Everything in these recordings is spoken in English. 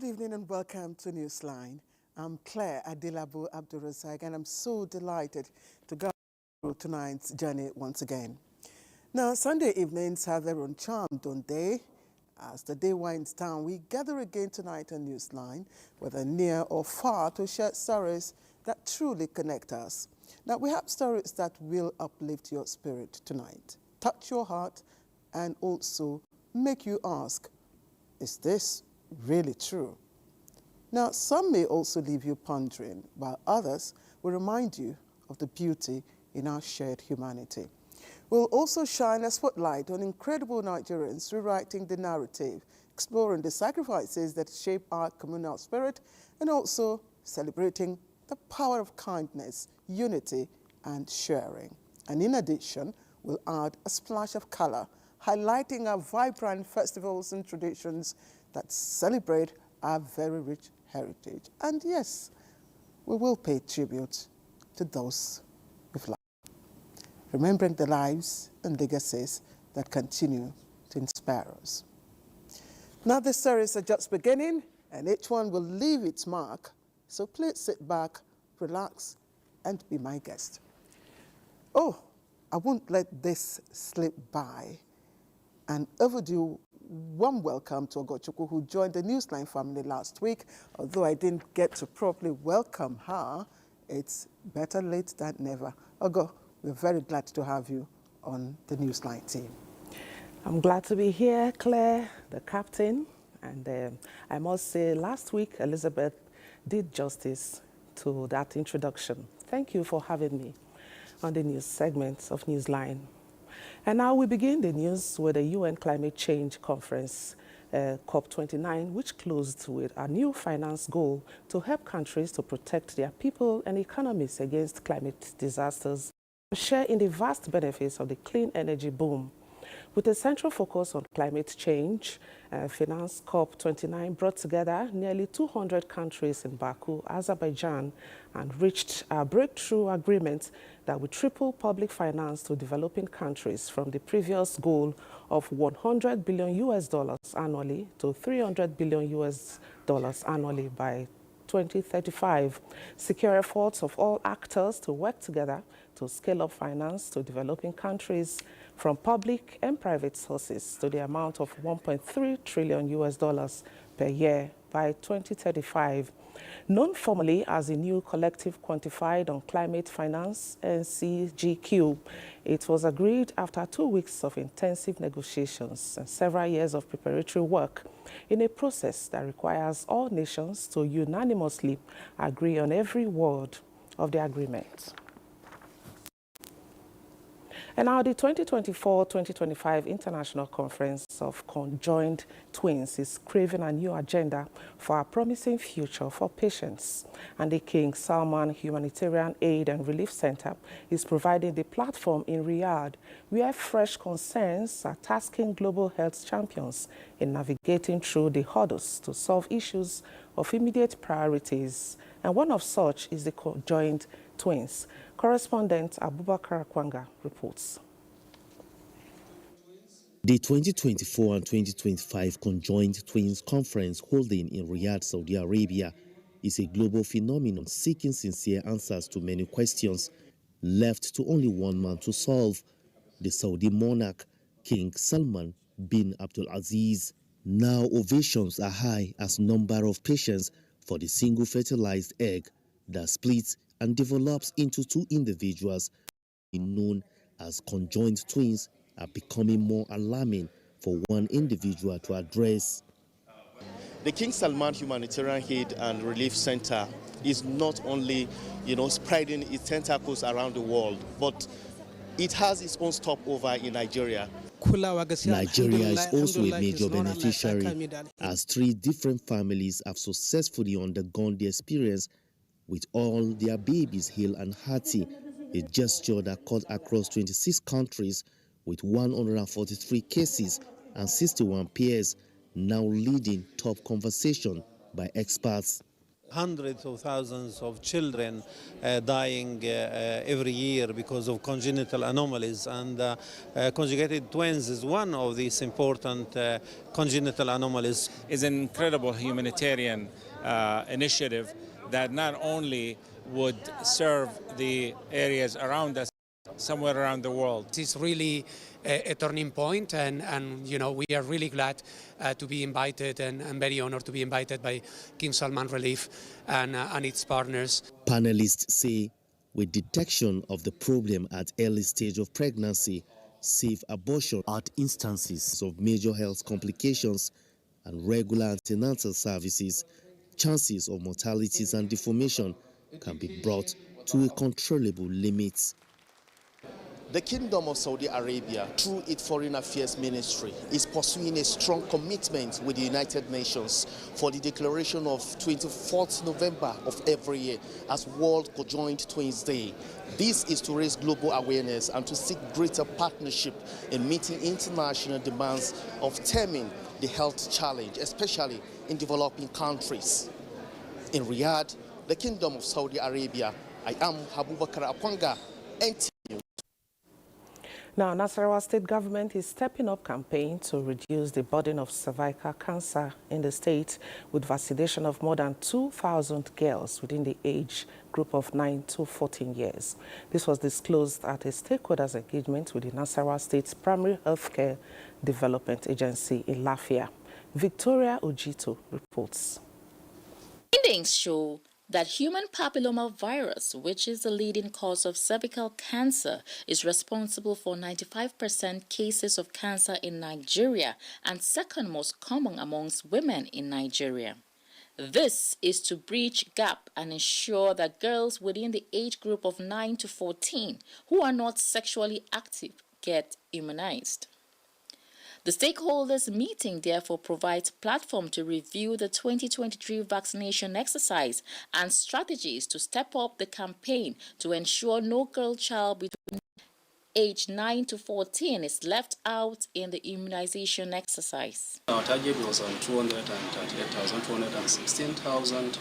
Good evening and welcome to Newsline. I'm Claire Adelabu Abdurrazak, and I'm so delighted to go through tonight's journey once again. Now, Sunday evenings have their own charm, don't they? As the day winds down, we gather again tonight on Newsline, whether near or far, to share stories that truly connect us. Now, we have stories that will uplift your spirit tonight, touch your heart, and also make you ask, is this really true? Now, some may also leave you pondering, while others will remind you of the beauty in our shared humanity. We'll also shine a spotlight on incredible Nigerians rewriting the narrative, exploring the sacrifices that shape our communal spirit, and also celebrating the power of kindness, unity, and sharing. And in addition, we'll add a splash of color, highlighting our vibrant festivals and traditions that celebrate our very rich heritage. And yes, we will pay tribute to those we've lost, remembering the lives and legacies that continue to inspire us. Now the stories are just beginning, and each one will leave its mark. So please sit back, relax, and be my guest. Oh, I won't let this slip by. An overdue warm welcome to Ogochukwu, who joined the Newsline family last week. Although I didn't get to properly welcome her, it's better late than never. Ogo, we're very glad to have you on the Newsline team. I'm glad to be here, Claire, the captain. And I must say, last week, Elizabeth did justice to that introduction. Thank you for having me on the news segment of Newsline. And now we begin the news with the UN Climate Change Conference, COP29, which closed with a new finance goal to help countries to protect their people and economies against climate disasters and share in the vast benefits of the clean energy boom. With a central focus on climate change, Finance COP29 brought together nearly 200 countries in Baku, Azerbaijan, and reached a breakthrough agreement that would triple public finance to developing countries from the previous goal of $100 billion annually to $300 billion annually by 2035, secure efforts of all actors to work together to scale up finance to developing countries from public and private sources to the amount of $1.3 trillion per year by 2035. Known formally as the new Collective Quantified on Climate Finance, NCGQ, it was agreed after 2 weeks of intensive negotiations and several years of preparatory work in a process that requires all nations to unanimously agree on every word of the agreement. And now the 2024-2025 International Conference of Conjoined Twins is craving a new agenda for a promising future for patients. And the King Salman Humanitarian Aid and Relief Center is providing the platform in Riyadh, where fresh concerns are tasking global health champions in navigating through the hurdles to solve issues of immediate priorities. And one of such is the Conjoined Twins. Correspondent Abubakar Kwanga reports. The 2024 and 2025 Conjoined Twins Conference holding in Riyadh, Saudi Arabia, is a global phenomenon seeking sincere answers to many questions left to only one man to solve, the Saudi monarch, King Salman bin Abdulaziz. Now ovations are high as number of patients for the single fertilized egg that splits and develops into two individuals known as conjoined twins are becoming more alarming for one individual to address. The King Salman Humanitarian Aid and Relief Center is not only, spreading its tentacles around the world, but it has its own stopover in Nigeria. Nigeria is also a major beneficiary, as 3 different families have successfully undergone the experience with all their babies hale and hearty, a gesture that cut across 26 countries with 143 cases and 61 pairs, now leading top conversation by experts. hundreds of thousands of children dying every year because of congenital anomalies, and conjugated twins is one of these important congenital anomalies. Is an incredible humanitarian initiative that not only would serve the areas around us, somewhere around the world. It's really a turning point, and you know, we are really glad to be invited and very honored to be invited by King Salman Relief and its partners. Panelists say with detection of the problem at early stage of pregnancy, safe abortion at instances of major health complications and regular antenatal services, chances of mortalities and deformation can be brought to a controllable limit. The Kingdom of Saudi Arabia, through its Foreign Affairs Ministry, is pursuing a strong commitment with the United Nations for the declaration of 24th November of every year as World Conjoined Twins Day. This is to raise global awareness and to seek greater partnership in meeting international demands of stemming the health challenge, especially in developing countries. In Riyadh, the Kingdom of Saudi Arabia, I am Abubakar Akwanga, NTA. Now, Nasarawa state government is stepping up campaign to reduce the burden of cervical cancer in the state with vaccination of more than 2,000 girls within the age group of 9 to 14 years. This was disclosed at a stakeholders engagement with the Nasarawa State's Primary Healthcare Development Agency in Lafia. Victoria Ojito reports. Findings show that human papillomavirus, which is the leading cause of cervical cancer, is responsible for 95% cases of cancer in Nigeria and second most common amongst women in Nigeria. This is to bridge gap and ensure that girls within the age group of 9 to 14 who are not sexually active get immunized. The stakeholders meeting therefore provides platform to review the 2023 vaccination exercise and strategies to step up the campaign to ensure no girl child between age 9 to 14 is left out in the immunization exercise. Our target was on 238,000, 216,000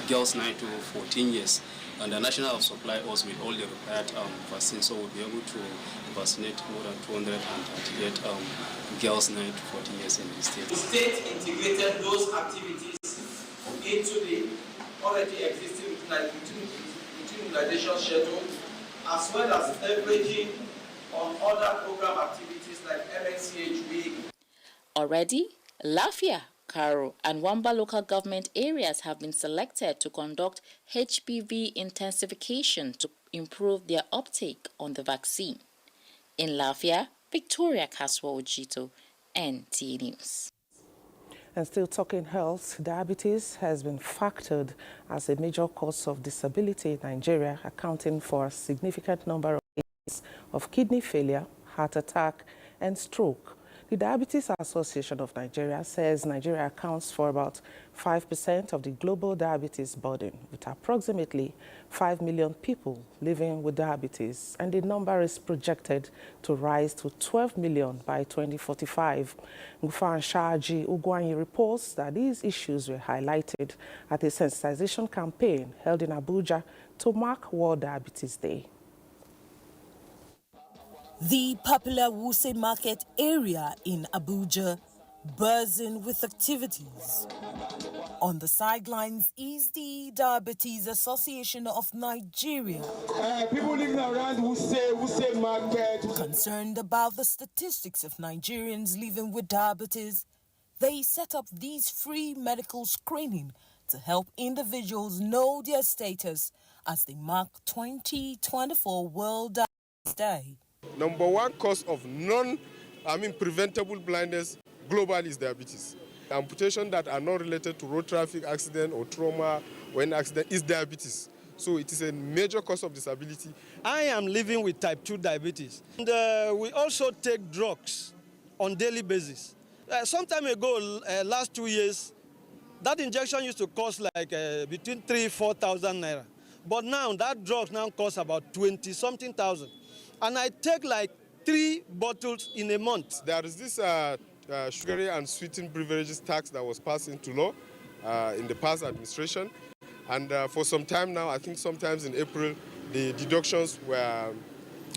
girls 9 to 14 years. And the National Health Supply us with all the required vaccines, so we'll be able to vaccinate more than 238 girls 9 to 14 years in the state. The state integrated those activities into the already existing immunization schedule, as well as leveraging on other program activities like MNCH Week. Already, Lafia, Karo, and Wamba local government areas have been selected to conduct HPV intensification to improve their uptake on the vaccine. In Lafia, Victoria Kaswa Ojito, NTA News. And still talking health, diabetes has been factored as a major cause of disability in Nigeria, accounting for a significant number of cases of kidney failure, heart attack, and stroke. The Diabetes Association of Nigeria says Nigeria accounts for about 5% of the global diabetes burden, with approximately 5 million people living with diabetes, and the number is projected to rise to 12 million by 2045. Ngufan Shaji Ugwanyi reports that these issues were highlighted at a sensitization campaign held in Abuja to mark World Diabetes Day. The popular Wuse Market area in Abuja buzzing with activities. On the sidelines is the Diabetes Association of Nigeria. People living around Wuse Market. Concerned about the statistics of Nigerians living with diabetes, they set up these free medical screening to help individuals know their status as they mark 2024 World Diabetes Day. Number one cause of preventable blindness globally is diabetes. Amputation that are not related to road traffic accident or trauma or an accident is diabetes. So it is a major cause of disability. I am living with type 2 diabetes. And we also take drugs on daily basis. Some time ago, last 2 years, that injection used to cost like between 3,000–4,000 naira. But now that drug now costs about 20-something thousand. And I take like 3 bottles in a month. There is this sugary and sweetened beverages tax that was passed into law in the past administration. And for some time now, I think sometimes in April, the deductions were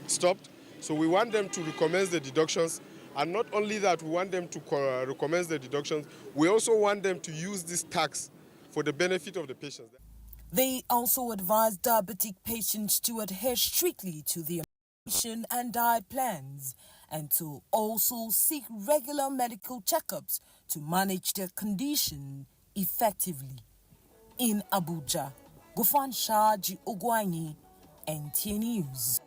stopped. So we want them to recommence the deductions. And not only that, we want them to recommence the deductions, we also want them to use this tax for the benefit of the patients. They also advised diabetic patients to adhere strictly to their medication and diet plans and to also seek regular medical checkups to manage their condition effectively. In Abuja, Gufan Shaji Ogwanyi, NTA News.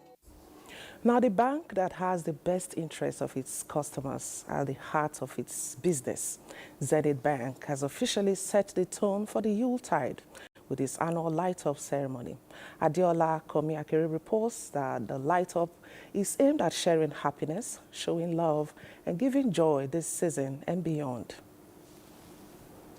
Now, the bank that has the best interests of its customers at the heart of its business, Zenith Bank, has officially set the tone for the Yuletide with its annual light-up ceremony. Adeola Komiakere reports that the light-up is aimed at sharing happiness, showing love, and giving joy this season and beyond.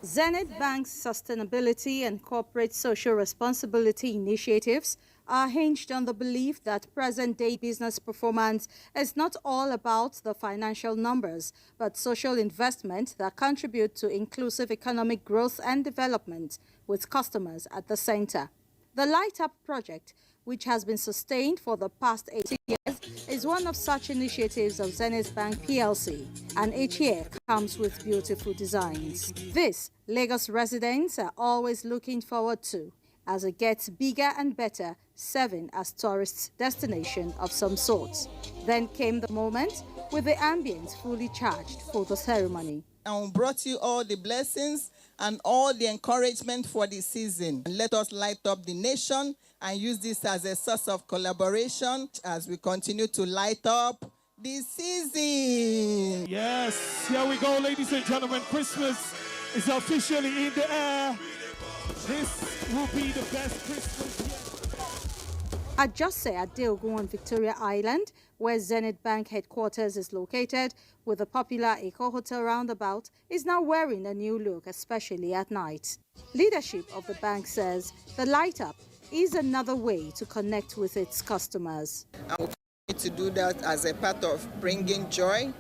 Zenith Bank's sustainability and corporate social responsibility initiatives are hinged on the belief that present-day business performance is not all about the financial numbers, but social investment that contribute to inclusive economic growth and development, with customers at the center. The Light Up project, which has been sustained for the past 18 years, is one of such initiatives of Zenith Bank PLC, and each year comes with beautiful designs. This, Lagos residents are always looking forward to, as it gets bigger and better, serving as tourist destination of some sort. Then came the moment with the ambience fully charged for the ceremony. And brought you all the blessings and all the encouragement for the season. And let us light up the nation and use this as a source of collaboration as we continue to light up the season. Yes, here we go, ladies and gentlemen. Christmas is officially in the air. This will be the best Christmas yet. At Jose at Deogun on Victoria Island, where Zenith Bank headquarters is located, with the popular Eco Hotel roundabout, is now wearing a new look, especially at night. Leadership of the bank says the light up is another way to connect with its customers. And we'll continue to do that as a part of bringing joy,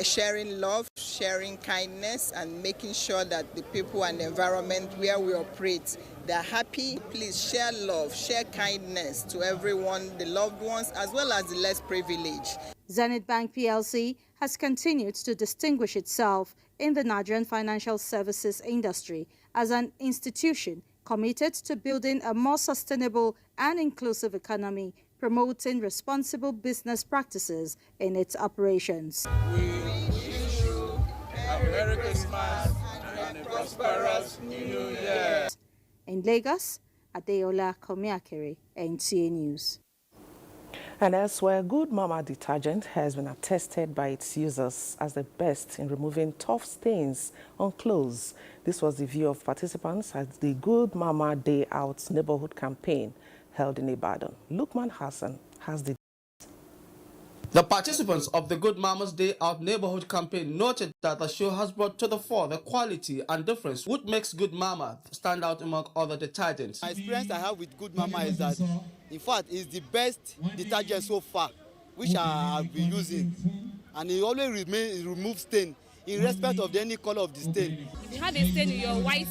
sharing love, sharing kindness, and making sure that the people and the environment where we operate, they're happy. Please share love, share kindness to everyone, the loved ones, as well as the less privileged. Zenith Bank PLC has continued to distinguish itself in the Nigerian financial services industry as an institution committed to building a more sustainable and inclusive economy, promoting responsible business practices in its operations. We wish you a Merry Christmas and a prosperous New Year. In Lagos, Adeola Komiakere, NTA News. And elsewhere, Good Mama detergent has been attested by its users as the best in removing tough stains on clothes. This was the view of participants at the Good Mama Day Out neighborhood campaign held in Ibadan. Lukman Hassan has the The participants of the Good Mama's Day Out neighborhood campaign noted that the show has brought to the fore the quality and difference which makes Good Mama stand out among other detergents. My experience I have with Good Mama is that, in fact, it's the best detergent so far, which I have been using. And it always removes stain, in respect of any color of the stain. If you have a stain in your white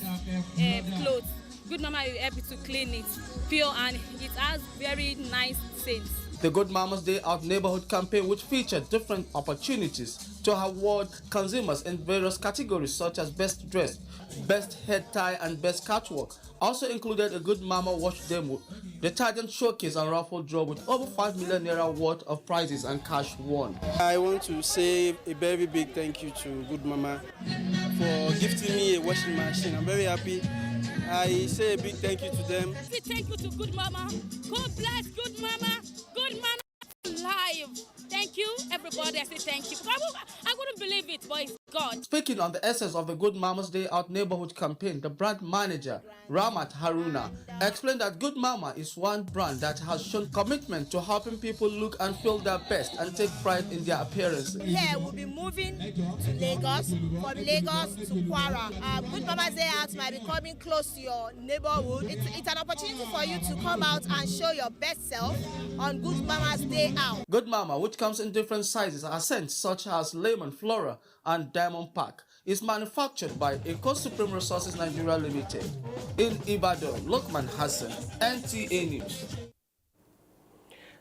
clothes, Good Mama will help you to clean it pure, and it has very nice stains. The Good Mama's Day Out neighborhood campaign, which featured different opportunities to award consumers in various categories such as best dress, best head tie, and best catwalk, also included a Good Mama wash demo, detergent showcase, and raffle draw with over 5 million naira worth of prizes and cash won. I want to say a very big thank you to Good Mama for gifting me a washing machine. I'm very happy. I say a big thank you to them. Thank you to Good Mama. God bless Good Mama. Good Mama live. Thank you, everybody. I say thank you. I wouldn't believe it, but it's God. Speaking on the essence of the Good Mama's Day Out neighborhood campaign, the brand manager, Ramat Haruna, explained that Good Mama is one brand that has shown commitment to helping people look and feel their best and take pride in their appearance. Yeah, we'll be moving to Lagos, from Lagos to Kwara. Good Mama's Day Out might be coming close to your neighborhood. It's an opportunity for you to come out and show your best self on Good Mama's Day Out. Good Mama, which comes in different sizes, are scents such as lemon, flora, and diamond pack. is manufactured by Eco Supreme Resources Nigeria Limited. In Ibadan, Lokman Hassan, NTA News.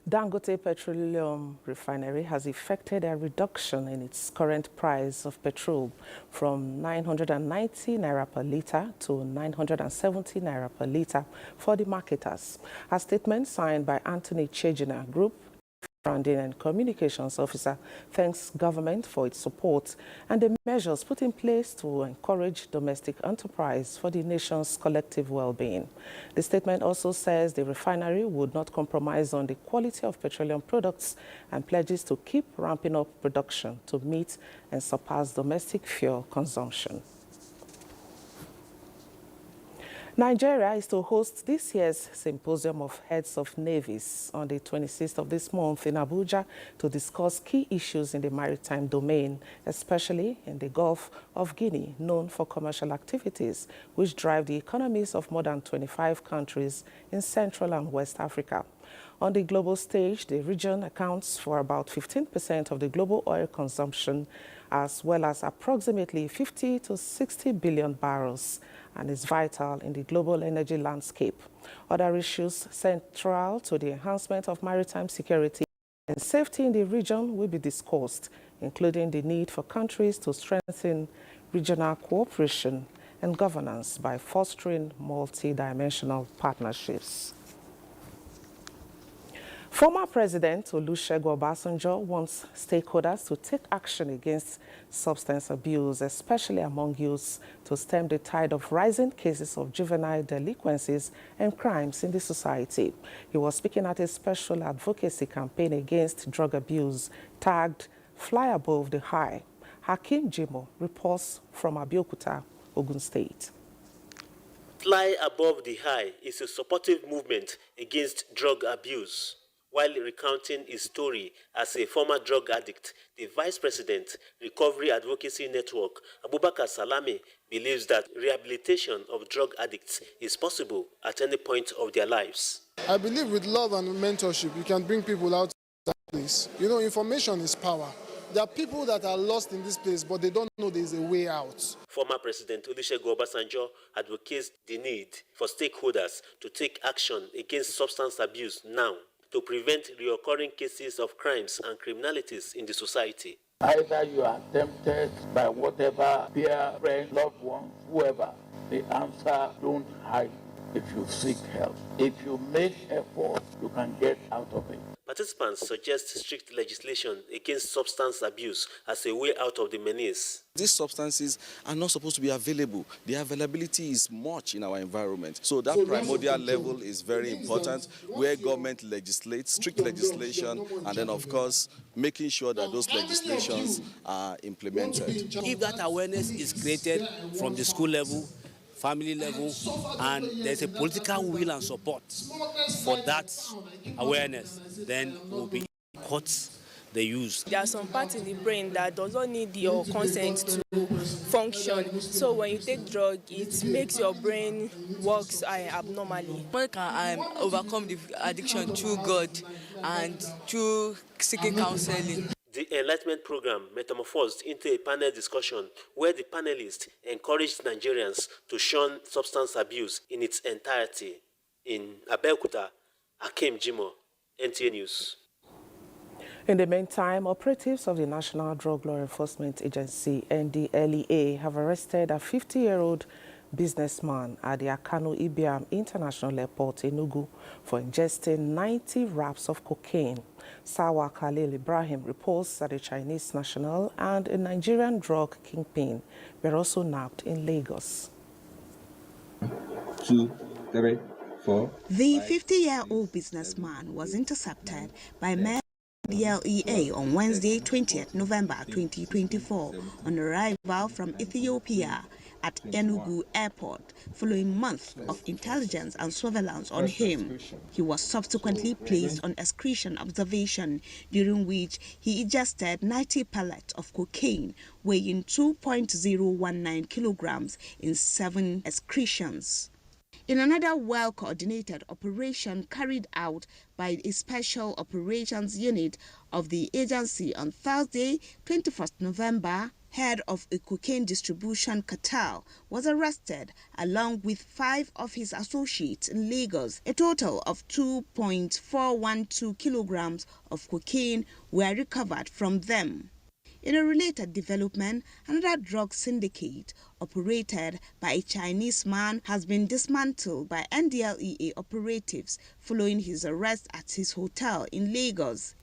Dangote Petroleum Refinery has effected a reduction in its current price of petrol from 990 naira per litre to 970 naira per litre for the marketers. A statement signed by Anthony Chejina Group Branding and Communications Officer thanks government for its support and the measures put in place to encourage domestic enterprise for the nation's collective well-being. The statement also says the refinery would not compromise on the quality of petroleum products and pledges to keep ramping up production to meet and surpass domestic fuel consumption. Nigeria is to host this year's Symposium of Heads of Navies on the 26th of this month in Abuja to discuss key issues in the maritime domain, especially in the Gulf of Guinea, known for commercial activities, which drive the economies of more than 25 countries in Central and West Africa. On the global stage, the region accounts for about 15% of the global oil consumption, as well as approximately 50 to 60 billion barrels, and is vital in the global energy landscape. Other issues central to the enhancement of maritime security and safety in the region will be discussed, including the need for countries to strengthen regional cooperation and governance by fostering multi-dimensional partnerships. Former President Olusegun Obasanjo wants stakeholders to take action against substance abuse, especially among youths, to stem the tide of rising cases of juvenile delinquencies and crimes in the society. He was speaking at a special advocacy campaign against drug abuse tagged Fly Above the High. Hakeem Jimo reports from Abeokuta, Ogun State. Fly Above the High is a supportive movement against drug abuse. While recounting his story as a former drug addict, the Vice President, Recovery Advocacy Network, Abubakar Salami, believes that rehabilitation of drug addicts is possible at any point of their lives. I believe with love and mentorship, you can bring people out of that place. You know, information is power. There are people that are lost in this place, but they don't know there's a way out. Former President Olusegun Obasanjo advocates the need for stakeholders to take action against substance abuse now, to prevent recurring cases of crimes and criminalities in the society. Either you are tempted by whatever peer, friend, loved ones, whoever, the answer, don't hide if you seek help. If you make effort, you can get out of it. Participants suggest strict legislation against substance abuse as a way out of the menace. These substances are not supposed to be available. The availability is much in our environment. So that primordial level is very important, where government legislates, strict legislation, and then, of course, making sure that those legislations are implemented. If that awareness is created from the school level, family level, and there's a political will and support for that awareness, then we'll be caught the use. There are some parts in the brain that does not need your consent to function. So when you take drug, it makes your brain work abnormally. One can overcome the addiction through God and through seeking counseling. The Enlightenment program metamorphosed into a panel discussion where the panelists encouraged Nigerians to shun substance abuse in its entirety. In Abeokuta, Hakeem Jimo, NTA News. In the meantime, operatives of the National Drug Law Enforcement Agency, NDLEA, have arrested a 50-year-old businessman at the Akano Ibiam International Airport in Enugu for ingesting 90 wraps of cocaine. Sawa Khalil Ibrahim reports that a Chinese national and a Nigerian drug kingpin were also nabbed in Lagos. 2, 3, 4. The 50-year-old businessman was intercepted by men NDLEA on Wednesday, 20th November 2024, on arrival from Ethiopia at Enugu Airport, following months of intelligence and surveillance on him. He was subsequently placed on excretion observation, during which he ingested 90 pellets of cocaine weighing 2.019 kilograms in 7 excretions. In another well-coordinated operation carried out by a Special Operations Unit of the agency on Thursday, 21st November, head of a cocaine distribution cartel, was arrested along with 5 of his associates in Lagos. A total of 2.412 kilograms of cocaine were recovered from them. In a related development, another drug syndicate operated by a Chinese man has been dismantled by NDLEA operatives following his arrest at his hotel in Lagos.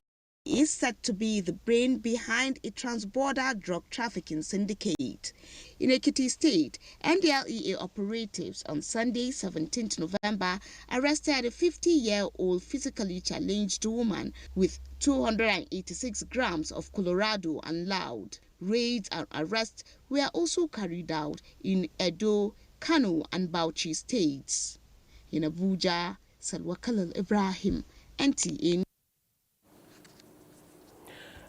He is said to be the brain behind a transborder drug trafficking syndicate. In Ekiti State, NDLEA operatives on Sunday, 17th November, arrested a 50-year-old physically challenged woman with 286 grams of Colorado and loud. Raids and arrests were also carried out in Edo, Kano, and Bauchi states. In Abuja, Salwa Khalil Ibrahim, NTA.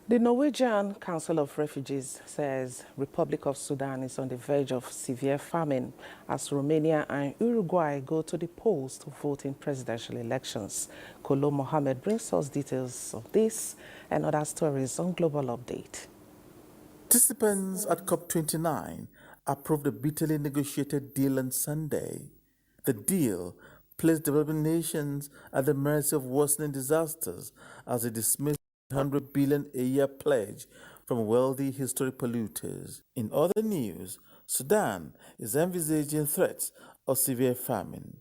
The Norwegian Council of Refugees says Republic of Sudan is on the verge of severe famine as Romania and Uruguay go to the polls to vote in presidential elections. Kolo Mohammed brings us details of this and other stories on Global Update. Participants at COP29 approved a bitterly negotiated deal on Sunday. The deal placed developing nations at the mercy of worsening disasters as it dismissed $100 billion a year pledge from wealthy historic polluters. In other news, Sudan is envisaging threats of severe famine.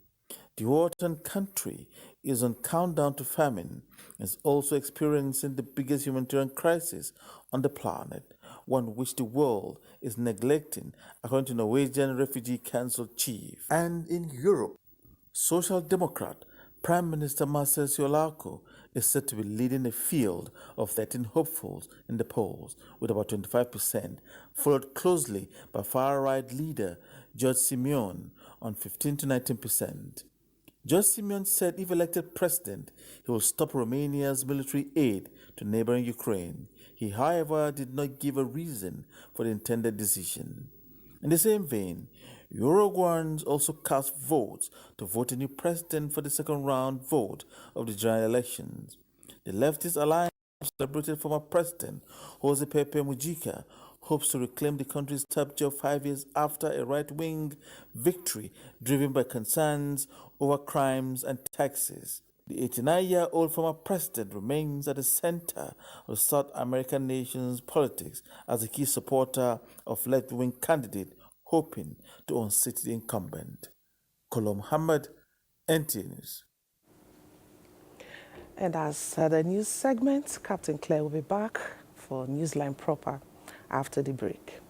The wartime country is on countdown to famine and is also experiencing the biggest humanitarian crisis on the planet, one which the world is neglecting, according to Norwegian Refugee Council chief. And in Europe, Social Democrat Prime Minister Marcel Ciolaco is said to be leading a field of 13 hopefuls in the polls with about 25%, followed closely by far-right leader George Simeon on 15 to 19%. George Simeon said if elected president, he will stop Romania's military aid to neighboring Ukraine. He, however, did not give a reason for the intended decision. In the same vein, Uruguayans also cast votes to vote a new president for the second round vote of the general elections. The leftist alliance celebrated former president Jose Pepe Mujica hopes to reclaim the country's top job 5 years after a right-wing victory driven by concerns over crimes and taxes. The 89-year-old former president remains at the center of South American nations' politics as a key supporter of left-wing candidate hoping to unseat the incumbent. Kolo Muhammad, NTA News. And as the news segment, Captain Claire will be back for Newsline proper after the break.